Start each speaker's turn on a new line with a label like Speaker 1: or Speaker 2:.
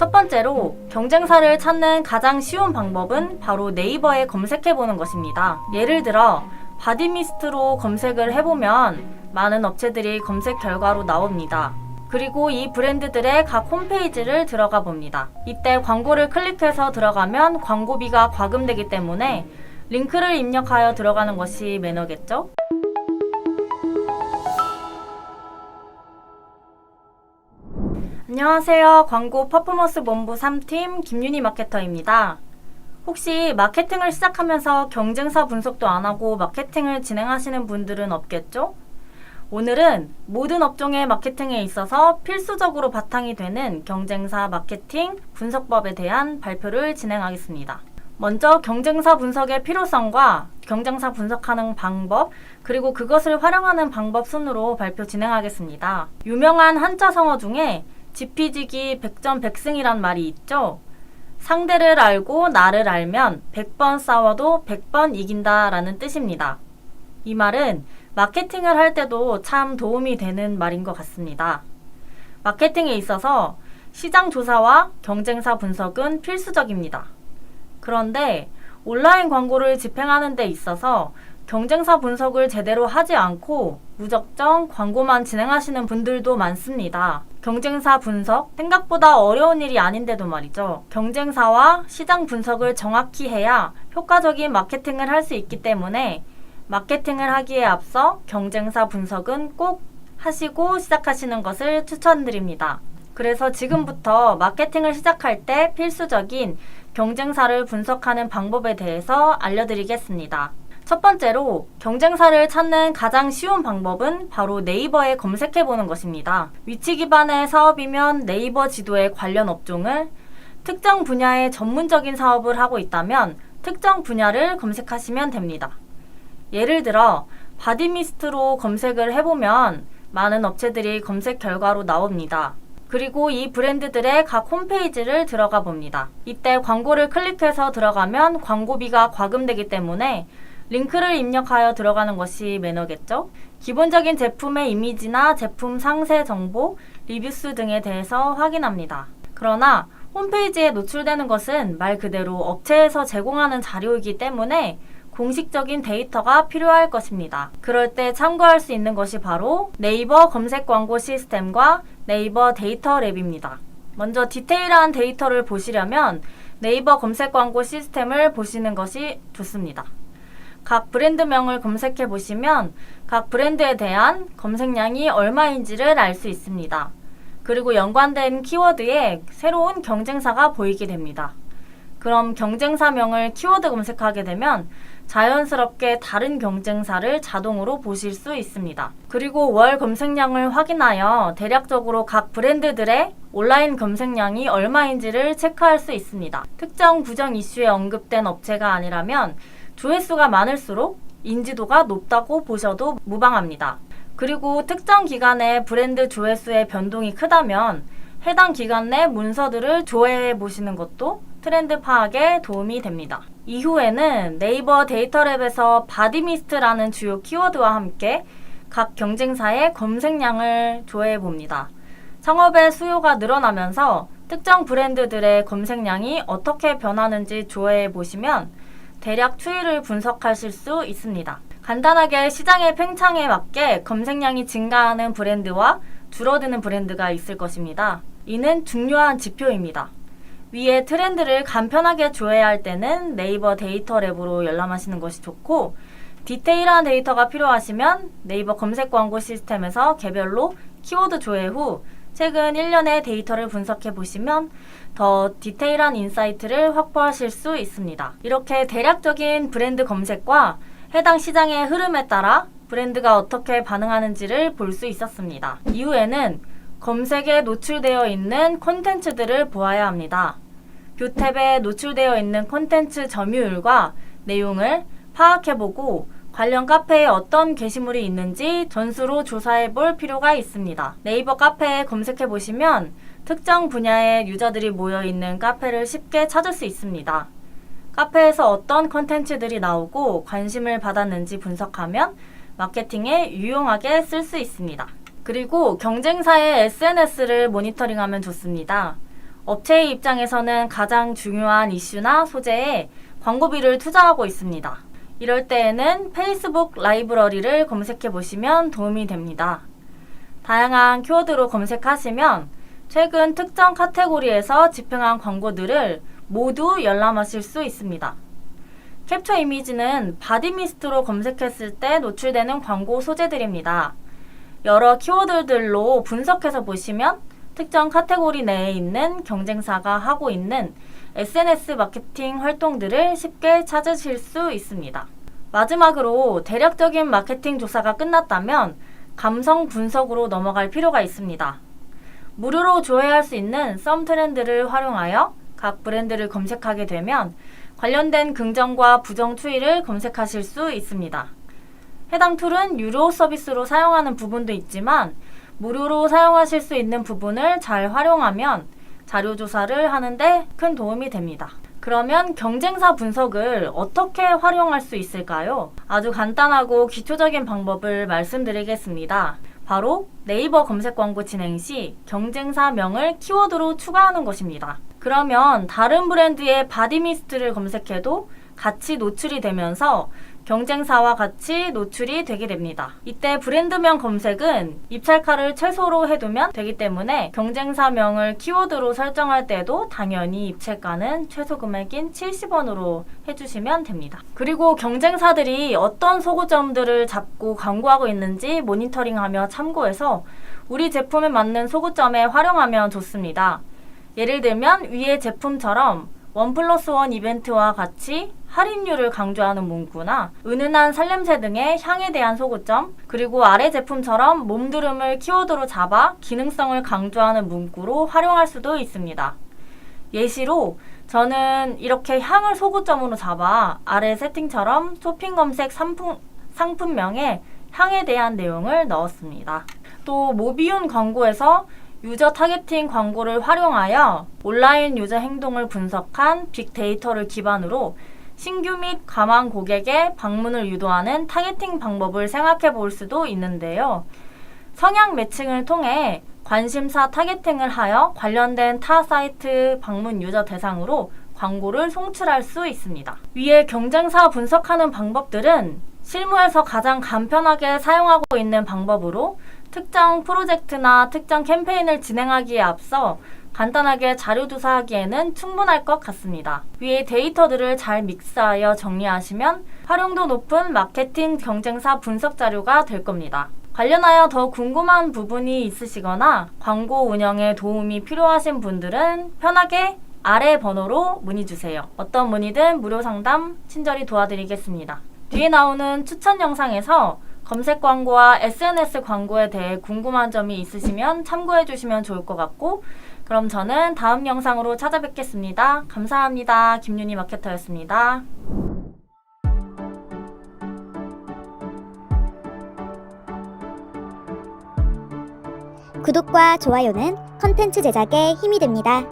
Speaker 1: 첫 번째로 경쟁사를 찾는 가장 쉬운 방법은 바로 네이버에 검색해보는 것입니다. 예를 들어 바디미스트로 검색을 해보면 많은 업체들이 검색 결과로 나옵니다. 그리고 이 브랜드들의 각 홈페이지를 들어가 봅니다. 이때 광고를 클릭해서 들어가면 광고비가 과금되기 때문에 링크를 입력하여 들어가는 것이 매너겠죠? 안녕하세요. 광고 퍼포먼스 본부 3팀 김윤희 마케터입니다. 혹시 마케팅을 시작하면서 경쟁사 분석도 안 하고 마케팅을 진행하시는 분들은 없겠죠? 오늘은 모든 업종의 마케팅에 있어서 필수적으로 바탕이 되는 경쟁사 마케팅 분석법에 대한 발표를 진행하겠습니다. 먼저 경쟁사 분석의 필요성과 경쟁사 분석하는 방법, 그리고 그것을 활용하는 방법 순으로 발표 진행하겠습니다. 유명한 한자 성어 중에 지피지기 백전백승이란 말이 있죠. 상대를 알고 나를 알면 100번 싸워도 100번 이긴다 라는 뜻입니다. 이 말은 마케팅을 할 때도 참 도움이 되는 말인 것 같습니다. 마케팅에 있어서 시장 조사와 경쟁사 분석은 필수적입니다. 그런데 온라인 광고를 집행하는 데 있어서 경쟁사 분석을 제대로 하지 않고 무작정 광고만 진행하시는 분들도 많습니다. 경쟁사 분석, 생각보다 어려운 일이 아닌데도 말이죠. 경쟁사와 시장 분석을 정확히 해야 효과적인 마케팅을 할 수 있기 때문에 마케팅을 하기에 앞서 경쟁사 분석은 꼭 하시고 시작하시는 것을 추천드립니다. 그래서 지금부터 마케팅을 시작할 때 필수적인 경쟁사를 분석하는 방법에 대해서 알려드리겠습니다. 첫 번째로 경쟁사를 찾는 가장 쉬운 방법은 바로 네이버에 검색해보는 것입니다. 위치 기반의 사업이면 네이버 지도에 관련 업종을, 특정 분야의 전문적인 사업을 하고 있다면 특정 분야를 검색하시면 됩니다. 예를 들어 바디미스트로 검색을 해보면 많은 업체들이 검색 결과로 나옵니다. 그리고 이 브랜드들의 각 홈페이지를 들어가 봅니다. 이때 광고를 클릭해서 들어가면 광고비가 과금되기 때문에 링크를 입력하여 들어가는 것이 매너겠죠? 기본적인 제품의 이미지나 제품 상세 정보, 리뷰수 등에 대해서 확인합니다. 그러나 홈페이지에 노출되는 것은 말 그대로 업체에서 제공하는 자료이기 때문에 공식적인 데이터가 필요할 것입니다. 그럴 때 참고할 수 있는 것이 바로 네이버 검색 광고 시스템과 네이버 데이터 랩입니다. 먼저 디테일한 데이터를 보시려면 네이버 검색 광고 시스템을 보시는 것이 좋습니다. 각 브랜드명을 검색해 보시면 각 브랜드에 대한 검색량이 얼마인지를 알 수 있습니다. 그리고 연관된 키워드에 새로운 경쟁사가 보이게 됩니다. 그럼 경쟁사명을 키워드 검색하게 되면 자연스럽게 다른 경쟁사를 자동으로 보실 수 있습니다. 그리고 월 검색량을 확인하여 대략적으로 각 브랜드들의 온라인 검색량이 얼마인지를 체크할 수 있습니다. 특정 부정 이슈에 언급된 업체가 아니라면 조회수가 많을수록 인지도가 높다고 보셔도 무방합니다. 그리고 특정 기간에 브랜드 조회수의 변동이 크다면 해당 기간 내 문서들을 조회해 보시는 것도 트렌드 파악에 도움이 됩니다. 이후에는 네이버 데이터랩에서 바디미스트라는 주요 키워드와 함께 각 경쟁사의 검색량을 조회해 봅니다. 창업의 수요가 늘어나면서 특정 브랜드들의 검색량이 어떻게 변하는지 조회해 보시면 대략 추이를 분석하실 수 있습니다. 간단하게 시장의 팽창에 맞게 검색량이 증가하는 브랜드와 줄어드는 브랜드가 있을 것입니다. 이는 중요한 지표입니다. 위에 트렌드를 간편하게 조회할 때는 네이버 데이터 랩으로 열람하시는 것이 좋고, 디테일한 데이터가 필요하시면 네이버 검색 광고 시스템에서 개별로 키워드 조회 후 최근 1년의 데이터를 분석해 보시면 더 디테일한 인사이트를 확보하실 수 있습니다. 이렇게 대략적인 브랜드 검색과 해당 시장의 흐름에 따라 브랜드가 어떻게 반응하는지를 볼 수 있었습니다. 이후에는 검색에 노출되어 있는 콘텐츠들을 보아야 합니다. 뷰탭에 노출되어 있는 콘텐츠 점유율과 내용을 파악해보고 관련 카페에 어떤 게시물이 있는지 전수로 조사해 볼 필요가 있습니다. 네이버 카페에 검색해 보시면 특정 분야의 유저들이 모여있는 카페를 쉽게 찾을 수 있습니다. 카페에서 어떤 콘텐츠들이 나오고 관심을 받았는지 분석하면 마케팅에 유용하게 쓸 수 있습니다. 그리고 경쟁사의 SNS를 모니터링하면 좋습니다. 업체의 입장에서는 가장 중요한 이슈나 소재에 광고비를 투자하고 있습니다. 이럴 때에는 페이스북 라이브러리를 검색해 보시면 도움이 됩니다. 다양한 키워드로 검색하시면 최근 특정 카테고리에서 집행한 광고들을 모두 열람하실 수 있습니다. 캡처 이미지는 바디미스트로 검색했을 때 노출되는 광고 소재들입니다. 여러 키워드들로 분석해서 보시면 특정 카테고리 내에 있는 경쟁사가 하고 있는 SNS 마케팅 활동들을 쉽게 찾으실 수 있습니다. 마지막으로 대략적인 마케팅 조사가 끝났다면 감성 분석으로 넘어갈 필요가 있습니다. 무료로 조회할 수 있는 썸 트렌드를 활용하여 각 브랜드를 검색하게 되면 관련된 긍정과 부정 추이를 검색하실 수 있습니다. 해당 툴은 유료 서비스로 사용하는 부분도 있지만 무료로 사용하실 수 있는 부분을 잘 활용하면 자료 조사를 하는데 큰 도움이 됩니다. 그러면 경쟁사 분석을 어떻게 활용할 수 있을까요? 아주 간단하고 기초적인 방법을 말씀드리겠습니다. 바로 네이버 검색 광고 진행 시 경쟁사명을 키워드로 추가하는 것입니다. 그러면 다른 브랜드의 바디미스트를 검색해도 같이 노출이 되면서 경쟁사와 같이 노출이 되게 됩니다. 이때 브랜드명 검색은 입찰가를 최소로 해두면 되기 때문에 경쟁사명을 키워드로 설정할 때도 당연히 입찰가는 최소 금액인 70원으로 해주시면 됩니다. 그리고 경쟁사들이 어떤 소구점들을 잡고 광고하고 있는지 모니터링하며 참고해서 우리 제품에 맞는 소구점에 활용하면 좋습니다. 예를 들면 위의 제품처럼 1+1 이벤트와 같이 할인율을 강조하는 문구나 은은한 살냄새 등의 향에 대한 소구점, 그리고 아래 제품처럼 몸두름을 키워드로 잡아 기능성을 강조하는 문구로 활용할 수도 있습니다. 예시로 저는 이렇게 향을 소구점으로 잡아 아래 세팅처럼 쇼핑 검색 상품명에 향에 대한 내용을 넣었습니다. 또 모비윤 광고에서 유저 타겟팅 광고를 활용하여 온라인 유저 행동을 분석한 빅데이터를 기반으로 신규 및 가망 고객의 방문을 유도하는 타겟팅 방법을 생각해 볼 수도 있는데요. 성향 매칭을 통해 관심사 타겟팅을 하여 관련된 타 사이트 방문 유저 대상으로 광고를 송출할 수 있습니다. 위에 경쟁사 분석하는 방법들은 실무에서 가장 간편하게 사용하고 있는 방법으로 특정 프로젝트나 특정 캠페인을 진행하기에 앞서 간단하게 자료 조사하기에는 충분할 것 같습니다. 위의 데이터들을 잘 믹스하여 정리하시면 활용도 높은 마케팅 경쟁사 분석 자료가 될 겁니다. 관련하여 더 궁금한 부분이 있으시거나 광고 운영에 도움이 필요하신 분들은 편하게 아래 번호로 문의 주세요. 어떤 문의든 무료 상담 친절히 도와드리겠습니다. 뒤에 나오는 추천 영상에서 검색 광고와 SNS 광고에 대해 궁금한 점이 있으시면 참고해 주시면 좋을 것 같고, 그럼 저는 다음 영상으로 찾아뵙겠습니다. 감사합니다. 김윤희 마케터였습니다.
Speaker 2: 구독과 좋아요는 컨텐츠 제작에 힘이 됩니다.